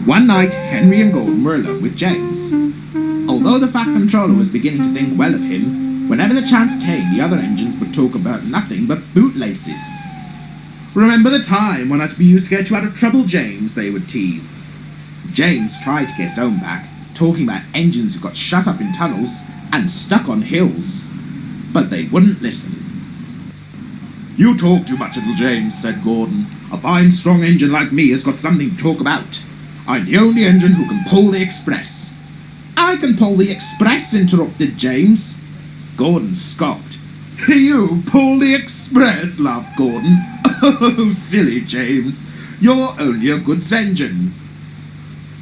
One night, Henry and Gordon were alone with James. Although the Fat Controller was beginning to think well of him, whenever the chance came, the other engines would talk about nothing but bootlaces. "Remember the time when I'd be used to get you out of trouble, James," they would tease. James tried to get his own back, talking about engines who got shut up in tunnels and stuck on hills. But they wouldn't listen. "You talk too much, little James," said Gordon. "A fine, strong engine like me has got something to talk about. I'm the only engine who can pull the express." "I can pull the express," interrupted James. Gordon scoffed. "You pull the express," laughed Gordon. "Oh, silly James. You're only a goods engine."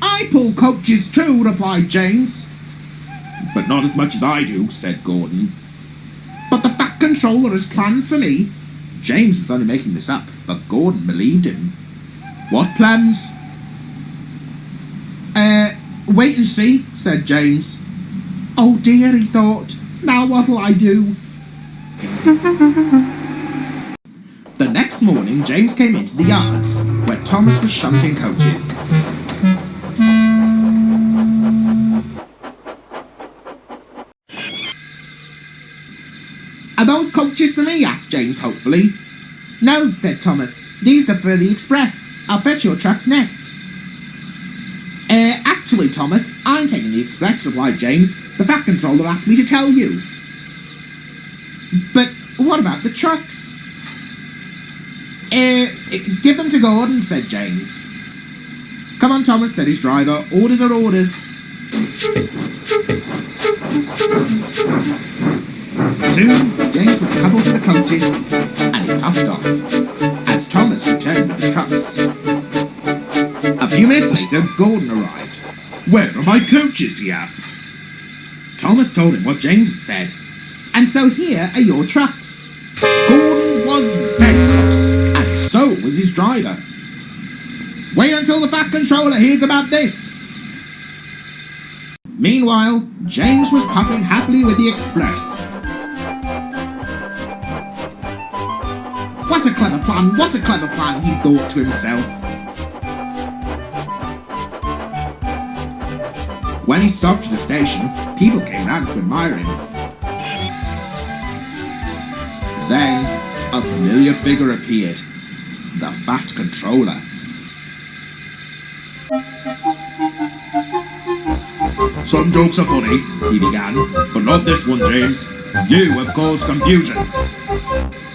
"I pull coaches too," replied James. "But not as much as I do," said Gordon. "But the Fat Controller has plans for me." James was only making this up, but Gordon believed him. "What plans?" Wait and see," said James. "Oh dear," he thought. "Now what'll I do?" The next morning, James came into the yards, where Thomas was shunting coaches. "Are those coaches for me?" asked James hopefully. "No," said Thomas. "These are for the express. I'll fetch your trucks next." Actually, Thomas, I'm taking the express," replied James. "The Fat Controller asked me to tell you." "But what about the trucks?" Give them to Gordon," said James. "Come on, Thomas," said his driver. "Orders are orders." Soon, James was coupled to the coaches, and he puffed off, as Thomas returned with the trucks. A few minutes later, Gordon arrived. "Where are my coaches?" he asked. Thomas told him what James had said. "And so here are your trucks." Gordon was very cross, and so was his driver. "Wait until the Fat Controller hears about this." Meanwhile, James was puffing happily with the express. "What a clever plan, what a clever plan," he thought to himself. When he stopped at a station, people came round to admire him. Then, a familiar figure appeared. The Fat Controller. "Some jokes are funny," he began, "but not this one, James. You have caused confusion."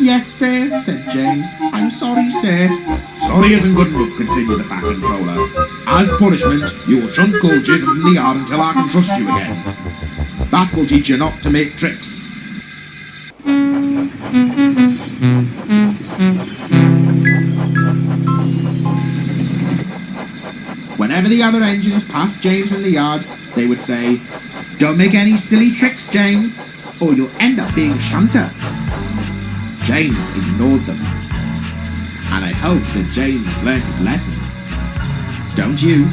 "Yes, sir," said James. "I'm sorry, sir." "Sorry isn't good enough," continued the Fat Controller. "As punishment, you will shunt coaches in the yard until I can trust you again. That will teach you not to make tricks." Whenever the other engines passed James in the yard, they would say, "Don't make any silly tricks, James, or you'll end up being a shunter." James ignored them. And I hope that James has learnt his lesson. Don't you?